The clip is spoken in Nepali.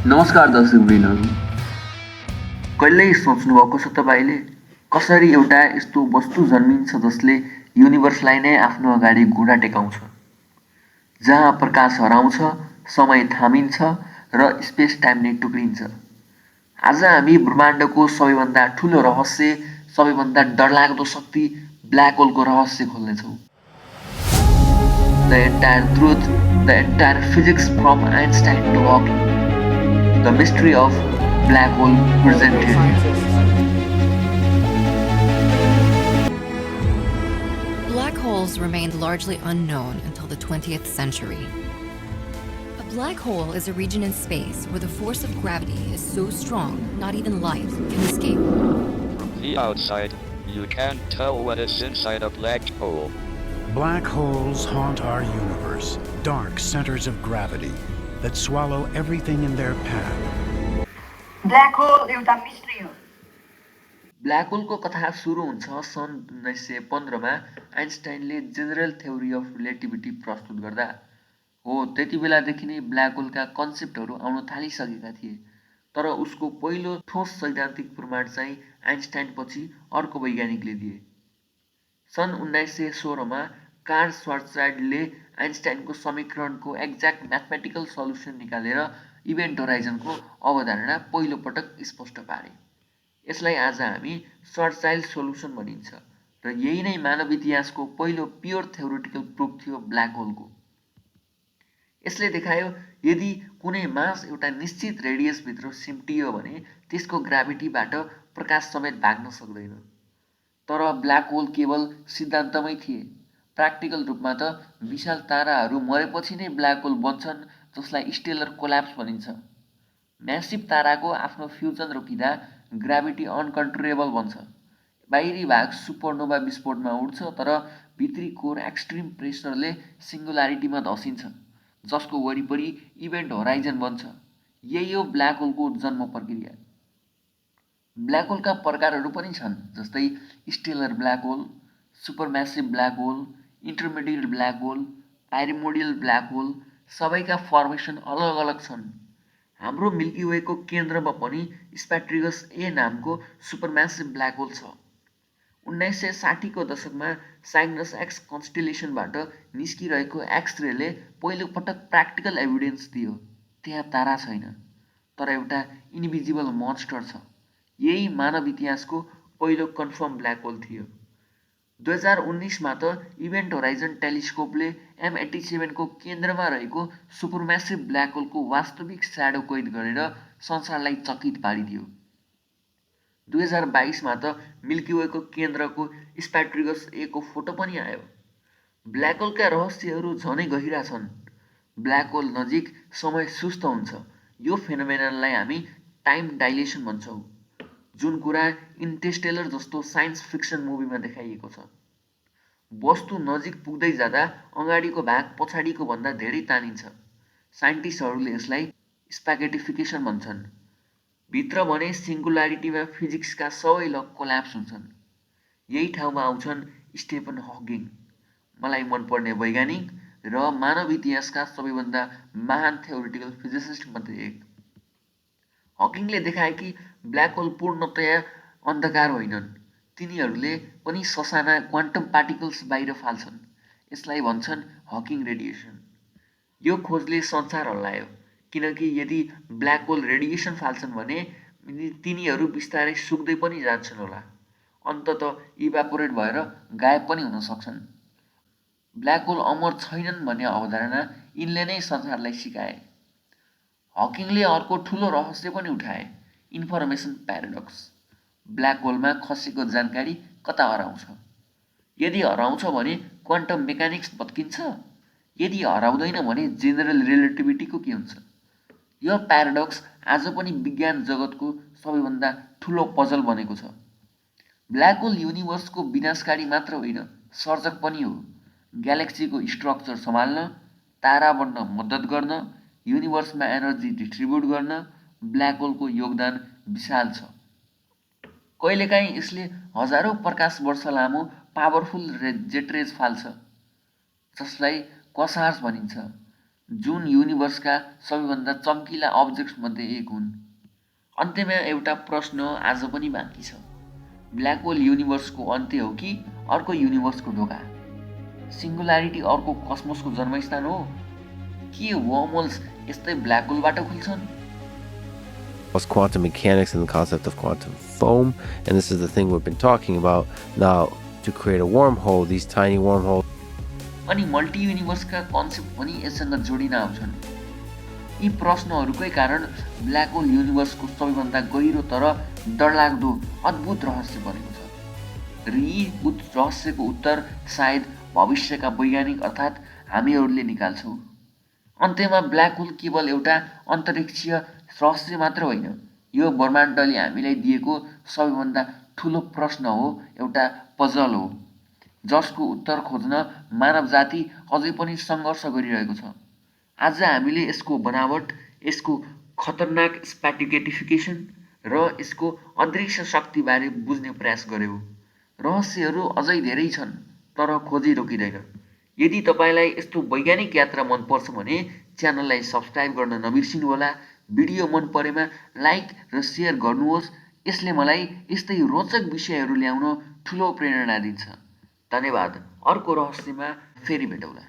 नमस्कार दर्शकवृन्दहरू। कहिल्यै सोच्नुभएको छ तपाईँले कसरी एउटा यस्तो वस्तु जन्मिन्छ जसले युनिभर्सलाई नै आफ्नो अगाडि घुँडा टेकाउँछ, जहाँ प्रकाश हराउँछ, समय थामिन्छ र स्पेस टाइम नै टुक्रिन्छ। आज हामी ब्रह्माण्डको सबैभन्दा ठुलो रहस्य, सबैभन्दा डरलाग्दो शक्ति ब्ल्याक होलको रहस्य खोल्नेछौँ। The entire truth, the entire physics from Einstein to Hawking, the mystery of black hole presented. Black holes remained largely unknown until the 20th century. A black hole is a region in space where the force of gravity is so strong not even light can escape. From the outside, you can't tell what is inside a black hole. Black holes haunt our universe, dark centers of gravity that swallow everything in their path. Black hole एउटा मिस्ट्री हो। ब्ल्याक होलको कथा सुरु हुन्छ सन् 1915 मा आइन्स्टाइनले जेनरल थ्योरी अफ रिलेटिभिटी प्रस्तुत गर्दा। हो, त्यति बेलादेखि नै ब्ल्याक होलका कन्सेप्टहरू आउन थालिसकेका थिए, तर उसको पहिलो ठोस सैद्धान्तिक प्रमाण चाहिँ आइन्स्टाइन पछि अर्को वैज्ञानिकले दिए। सन् 1916 मा कार्ल श्वार्जचाइल्डले आइन्स्टाइनको समीकरणको एक्ज्याक्ट म्याथमेटिकल सल्युसन निकालेर इभेन्ट होराइजनको अवधारणा पहिलो पटक स्पष्ट पारे। यसलाई आज हामी श्वार्जचाइल्ड सोल्युसन भनिन्छ र यही नै मानव इतिहासको पहिलो प्योर थ्योरिटिकल प्रुफ थियो ब्ल्याक होलको। यसले देखायो यदि कुनै मास एउटा निश्चित रेडियसभित्र सिम्टियो भने त्यसको ग्राभिटीबाट प्रकाश समेत भाग्न सक्दैन। तर ब्ल्याक होल केवल सिद्धान्तमै थिए। प्र्याक्टिकल रूपमा त विशाल ताराहरू मरेपछि नै ब्ल्याक होल बन्छन्, जसलाई स्टेलर कोल्याप्स भनिन्छ। म्यासिभ ताराको आफ्नो फ्युजन रोकिँदा ग्राभिटी अनकन्ट्रोलेबल बन्छ। बाहिरी भाग सुपरनोभा विस्फोटमा उड्छ, तर भित्री कोर एक्सट्रिम प्रेसरले सिङ्गुलारिटीमा धसिन्छ, जसको वरिपरि इभेन्ट होराइजन बन्छ। यही हो ब्ल्याक होलको जन्म प्रक्रिया। ब्ल्याक होलका प्रकारहरू पनि छन्, जस्तै stellar black hole, supermassive black hole, intermediate black hole, primordial black hole. सबैका फर्मेसन अलग अलग छन्। हाम्रो मिल्की वेको केन्द्रमा पनि स्प्याट्रिगस ए नामको सुपरम्यासिभ ब्ल्याक होल छ। 1960 को दशकमा साइग्नस एक्स कन्स्टेलेसनबाट निस्किरहेको एक्स रेले पहिलो पटक प्र्याक्टिकल एभिडेन्स दियो। त्यहाँ तारा छैन, तर एउटा इन्भिजिबल मोन्स्टर छ। यही मानव इतिहासको पहिलो कन्फर्म ब्ल्याक होल थियो। 2019 मा त इभेन्ट होराइजन टेलिस्कोपले M87 को केन्द्रमा रहेको सुपरम्यासिभ ब्ल्याक होलको वास्तविक स्याडो कैद गरेर संसारलाई चकित पारिदियो। 2022 मा त मिल्की वेको केन्द्रको स्प्याट्रिगस ए को फोटो पनि आयो। ब्ल्याक होलका रहस्यहरू झनै गहिरा छन्। ब्ल्याक होल नजिक समय सुस्त हुन्छ। यो फेनोमेननलाई हामी टाइम डाइलेसन भन्छौँ, जुन कुरा इन्टरस्टेलर जस्तो साइन्स फिक्सन मुभीमा देखाइएको छ। वस्तु नजिक पुग्दै जाँदा अगाडिको भाग पछाडिको भन्दा धेरै तानिन्छ। साइन्टिस्टहरूले यसलाई स्प्यागेटिफिकेसन भन्छन्। भित्र भने सिङ्गुलारिटीमा फिजिक्सका सबै ल कोल्याप्स हुन्छन्। यही ठाउँमा आउँछन् स्टेफन हकिङ, मलाई मनपर्ने वैज्ञानिक र मानव इतिहासका सबैभन्दा महान थ्योरिटिकल फिजिसिस्ट मध्ये एक। हकिङले देखाए कि ब्ल्याक होल पूर्णतया अन्धकार होइनन्, तिनीहरूले पनि ससाना क्वान्टम पार्टिकल्स बाहिर फाल्छन्। यसलाई भन्छन् हकिङ रेडिएसन। यो खोजले संसार हल्लायो, किनकि यदि ब्ल्याक होल रेडिएसन फाल्छन् भने तिनीहरू बिस्तारै सुक्दै पनि जान्छन् होला, अन्ततः इभापोरेट भएर गायब पनि हुन सक्छन्। ब्ल्याक होल अमर छैनन् भन्ने अवधारणा यिनले नै संसारलाई सिकाए। हकिङले अर्को ठुलो रहस्य पनि उठाए, इन्फर्मेसन प्याराडक्स। ब्ल्याक होलमा खसेको जानकारी कता हराउँछ? यदि हराउँछ भने क्वान्टम मेकानिक्स भत्किन्छ, यदि हराउँदैन भने जेनरल रिलेटिभिटीको के हुन्छ? यो प्याराडक्स आज पनि विज्ञान जगतको सबैभन्दा ठुलो पजल बनेको छ। ब्ल्याक होल युनिभर्सको विनाशकारी मात्र होइन, सर्जक पनि हो। ग्यालेक्सीको स्ट्रक्चर सम्हाल्न, तारा बन्न मद्दत गर्न, युनिभर्समा एनर्जी डिस्ट्रिब्युट गर्न ब्ल्याक होलको योगदान विशाल छ। कहिलेकाहीँ यसले हजारौँ प्रकाश वर्ष लामो पावरफुल जेट रेज फाल्छ, जसलाई क्वासार्स भनिन्छ। जुन युनिभर्सका सबैभन्दा चम्किला अब्जेक्ट्स मध्ये एक हुन्। अन्त्यमा एउटा प्रश्न आज पनि बाँकी छ। ब्ल्याक होल युनिभर्सको अन्त्य हो कि अर्को युनिभर्सको ढोका? सिङ्गुलारिटी अर्को कसमोसको जन्मस्थान हो कि वर्महोल्स यस्तै black होलबाट खुल्छन्? Quantum mechanics and the concept of quantum foam, and this is the thing we've been talking about now. To create a wormhole, these tiny wormholes. अनि मल्टी युनिभर्सका कन्सेप्ट पनि यससँग जोडिन आउँछन्। यी प्रश्नहरूकै कारण ब्ल्याक होल युनिभर्सको सबैभन्दा गहिरो तर डरलाग्दो अद्भुत रहस्य बनेको छ। र यी रहस्यको उत्तर सायद भविष्यका वैज्ञानिक अर्थात् हामीहरूले निकाल्छौँ। अन्त्यमा ब्ल्याक होल केवल एउटा अन्तरिक्षीय रहस्य मात्र होइन, यो ब्रह्माण्डले हामीलाई दिएको सबैभन्दा ठुलो प्रश्न हो, एउटा पजल हो जसको उत्तर खोज्न मानव जाति अझै पनि सङ्घर्ष गरिरहेको छ। आज हामीले यसको बनावट, यसको खतरनाक स्प्याटिगेटिफिकेसन र यसको अदृश्य शक्तिबारे बुझ्ने प्रयास गर्यौँ। रहस्यहरू अझै धेरै छन् तर खोजी रोकिँदैन। यदि तपाईँलाई यस्तो वैज्ञानिक यात्रा मनपर्छ भने च्यानललाई सब्स्क्राइब गर्न नबिर्सिनुहोला। भिडियो मन परेमा लाइक र सेयर गर्नुहोस्। यसले मलाई यस्तै रोचक विषयहरू ल्याउन ठुलो प्रेरणा दिन्छ। धन्यवाद। अर्को रहस्यमा फेरि भेटौँला।